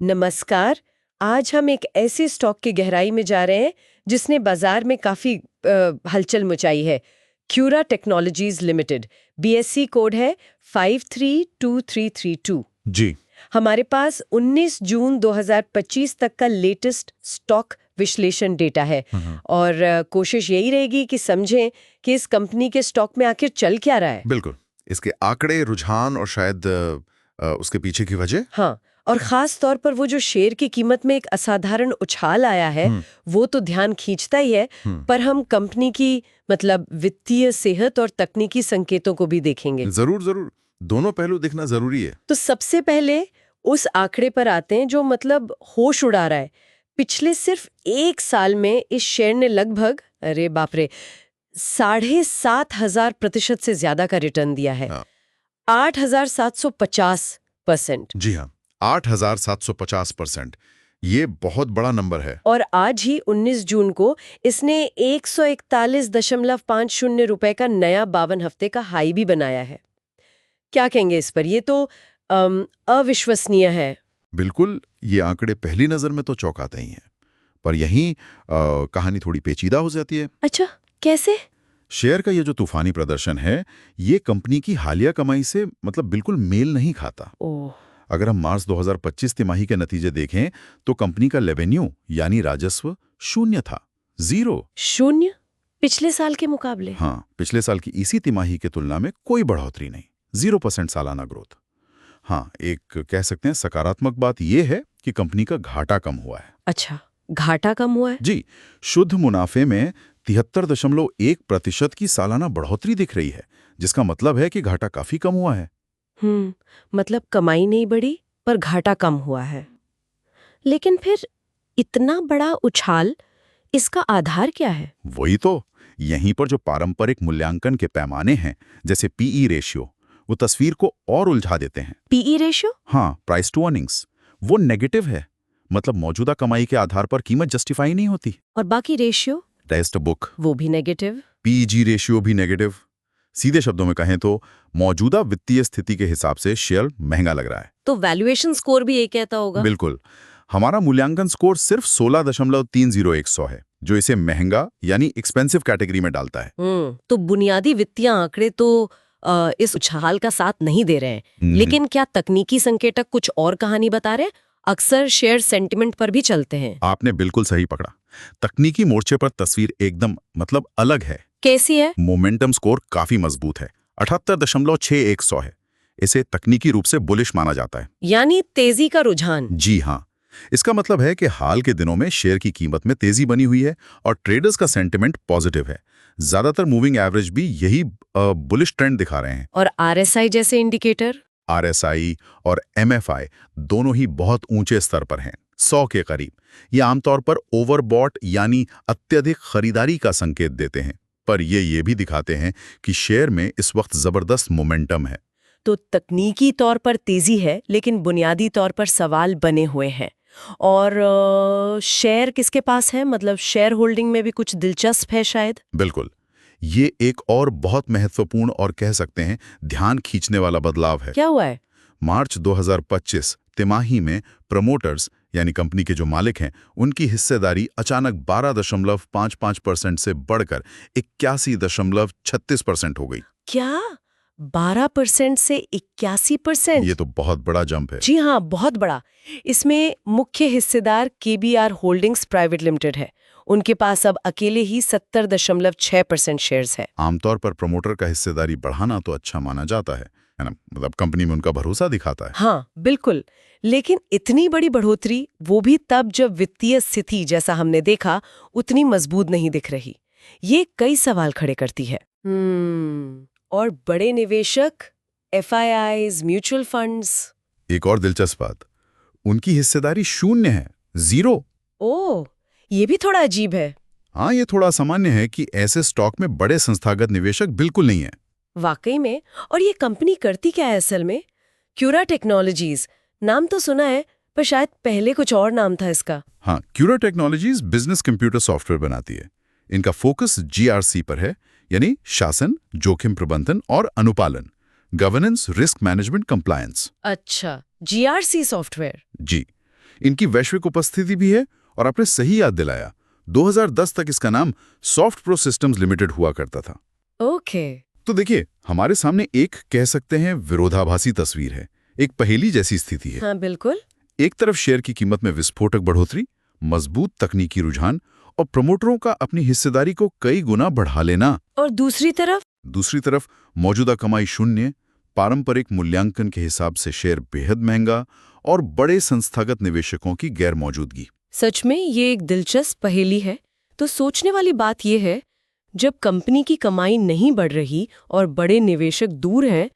नमस्कार। आज हम एक ऐसे स्टॉक की गहराई में जा रहे हैं जिसने बाजार में काफी हलचल मचाई है। क्यूरा टेक्नोलॉजीज लिमिटेड, बीएससी कोड है 532332। जी। हमारे पास 19 जून 2025 तक का लेटेस्ट स्टॉक विश्लेषण डेटा है और कोशिश यही रहेगी कि समझें कि इस कंपनी के स्टॉक में आखिर चल क्या रहा है। बिल्कुल, इसके आंकड़े, रुझान और शायद उसके पीछे की वजह। हाँ, और खास तौर पर वो जो शेयर की कीमत में एक असाधारण उछाल आया है वो तो ध्यान खींचता ही है, पर हम कंपनी की मतलब वित्तीय सेहत और तकनीकी संकेतों को भी देखेंगे। जरूर जरूर, दोनों पहलू देखना जरूरी है। तो सबसे पहले उस आंकड़े पर आते हैं जो मतलब होश उड़ा रहा है। पिछले सिर्फ 1 साल में इस शेयर ने लगभग, अरे बाप रे, 7,500% से ज्यादा का रिटर्न दिया है। 8,750%। जी हाँ, 8,750%। ये बहुत बड़ा नंबर है। और आज ही 19 जून को इसने 141.50 रुपए का नया 52 हफ्ते का हाई भी बनाया है। क्या कहेंगे इस पर? ये तो अविश्वसनीय है। बिल्कुल, ये आंकड़े पहली नजर में तो चौंकाते ही हैं, पर यहीं कहानी थोड़ी पेचीदा हो जाती है। अच्छा, कैसे? शेयर का ये जो तूफानी प्रदर्शन है, ये कंपनी की हालिया कमाई से मतलब बिल्कुल मेल नहीं खाता। ओह, अगर हम मार्च 2025 तिमाही के नतीजे देखें तो कंपनी का रेवेन्यू यानी राजस्व शून्य था, 0। शून्य? पिछले साल के मुकाबले? हाँ, पिछले साल की इसी तिमाही के तुलना में कोई बढ़ोतरी नहीं, 0% सालाना ग्रोथ। हाँ, एक कह सकते हैं सकारात्मक बात यह है कि कंपनी का घाटा कम हुआ है। अच्छा, घाटा कम हुआ है? जी, शुद्ध मुनाफे में 73.1% की सालाना बढ़ोतरी दिख रही है, जिसका मतलब है कि घाटा काफी कम हुआ है। मतलब कमाई नहीं बढ़ी पर घाटा कम हुआ है। लेकिन फिर इतना बड़ा उछाल, इसका आधार क्या है? वही तो, यहीं पर जो पारंपरिक मूल्यांकन के पैमाने हैं, जैसे पीई रेशियो, वो तस्वीर को और उलझा देते हैं। PE ratio? हाँ, प्राइस टू अर्निंग्स, वो नेगेटिव है। मतलब मौजूदा कमाई के आधार पर कीमत जस्टिफाई नहीं होती। और बाकी रेशियो? टेस्ट बुक, वो भी नेगेटिव। पीजी रेशियो भी नेगेटिव। सीधे शब्दों में कहें तो मौजूदा वित्तीय स्थिति के हिसाब से शेयर महंगा लग रहा है। तो वैल्यूएशन स्कोर भी ये कहता होगा? बिल्कुल, हमारा मूल्यांकन स्कोर सिर्फ 16.301 है, जो इसे महंगा यानी एक्सपेंसिव कैटेगरी में डालता है। तो बुनियादी वित्तीय आंकड़े तो इस उछाल का साथ नहीं दे रहे हैं। लेकिन क्या तकनीकी संकेतक कुछ और कहानी बता रहे हैं? अक्सर शेयर सेंटिमेंट पर भी चलते हैं। आपने बिल्कुल सही पकड़ा। तकनीकी मोर्चे पर तस्वीर एकदम मतलब अलग है। कैसी है? मोमेंटम स्कोर काफी मजबूत है, 78.61 है। इसे तकनीकी रूप से बुलिश माना जाता है, यानी तेजी का रुझान। जी हाँ, इसका मतलब है कि हाल के दिनों में शेयर की कीमत में तेजी बनी हुई है और ट्रेडर्स का सेंटिमेंट पॉजिटिव है। ज्यादातर मूविंग एवरेज भी यही बुलिश ट्रेंड दिखा रहे हैं। और आरएसआई जैसे इंडिकेटर? आरएसआई और एमएफआई दोनों ही बहुत ऊंचे स्तर पर हैं, 100 के करीब। ये आमतौर पर ओवरबॉट यानी अत्यधिक खरीदारी का संकेत देते हैं, पर ये भी दिखाते हैं कि शेयर में इस वक्त जबरदस्त मोमेंटम है। तो तकनीकी तौर पर तेजी है, लेकिन बुनियादी तौर पर सवाल बने हुए हैं। और शेयर किसके पास है? मतलब शेयर होल्डिंग में भी कुछ दिलचस्प है शायद? बिल्कुल, ये एक और बहुत महत्वपूर्ण और कह सकते हैं ध्यान खींचने वाला बदलाव है। क्या हुआ है? मार्च 2025 तिमाही में प्रमोटर्स यानी कंपनी के जो मालिक हैं, उनकी हिस्सेदारी अचानक 12.55% से बढ़कर 81.36% हो गई। क्या 12% से 81%? ये तो बहुत बड़ा जंप है। जी हाँ, बहुत बड़ा। इसमें मुख्य हिस्सेदार केबीआर होल्डिंग्स प्राइवेट लिमिटेड है। उनके पास अब अकेले ही 70.6% शेयर्स है। आमतौर पर प्रमोटर का हिस्सेदारी बढ़ाना तो अच्छा माना जाता है ना, मतलब कंपनी में उनका भरोसा दिखाता है। हाँ, बिल्कुल। लेकिन इतनी बड़ी बढ़ोतरी, वो भी तब जब वित्तीय स्थिति, जैसा हमने देखा, उतनी मजबूत नहीं दिख रही। ये कई सवाल खड़े करती है। और बड़े निवेशक, एफआईआईज, म्यूचुअल फंड्स? एक और दिलचस्प बात, उनकी हिस्सेदारी शून्य है, 0। ओह, ये भी थोड़ा अजीब है। हाँ, ये थोड़ा सामान्य है कि ऐसे स्टॉक में बड़े संस्थागत निवेशक बिल्कुल नहीं है। वाकई में। और ये कंपनी करती क्या है असल में? क्यूरा टेक्नोलॉजीज नाम तो सुना है, पर शायद पहले कुछ और नाम था इसका। हाँ, क्यूरा टेक्नोलॉजीज बिजनेस कंप्यूटर सॉफ्टवेयर बनाती है। इनका फोकस जीआरसी पर है, यानी शासन, जोखिम प्रबंधन और अनुपालन, गवर्नेंस, रिस्क मैनेजमेंट, कंप्लायंस। अच्छा, जीआरसी सॉफ्टवेयर। जी, इनकी वैश्विक उपस्थिति भी है और आपने सही याद दिलाया, 2010 तक इसका नाम सॉफ्ट प्रो सिस्टम्स लिमिटेड हुआ करता था। ओके। तो देखिए, हमारे सामने एक कह सकते हैं विरोधाभासी तस्वीर है, एक पहेली जैसी स्थिति है। हाँ बिल्कुल। एक तरफ शेयर की कीमत में विस्फोटक बढ़ोतरी, मजबूत तकनीकी रुझान और प्रमोटरों का अपनी हिस्सेदारी को कई गुना बढ़ा लेना, और दूसरी तरफ मौजूदा कमाई शून्य, पारंपरिक मूल्यांकन के हिसाब से शेयर बेहद महंगा और बड़े संस्थागत निवेशकों की गैर मौजूदगी। सच में ये एक दिलचस्प पहेली है। तो सोचने वाली बात ये है, जब कंपनी की कमाई नहीं बढ़ रही और बड़े निवेशक दूर हैं,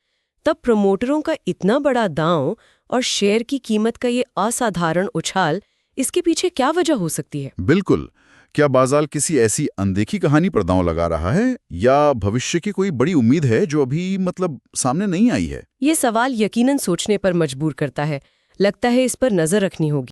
तब प्रमोटरों का इतना बड़ा दांव और शेयर की कीमत का ये असाधारण उछाल, इसके पीछे क्या वजह हो सकती है? बिल्कुल, क्या बाजार किसी ऐसी अनदेखी कहानी पर दांव लगा रहा है या भविष्य की कोई बड़ी उम्मीद है जो अभी सामने नहीं आई है? ये सवाल यकीनन सोचने पर मजबूर करता है। लगता है इस पर नजर रखनी होगी।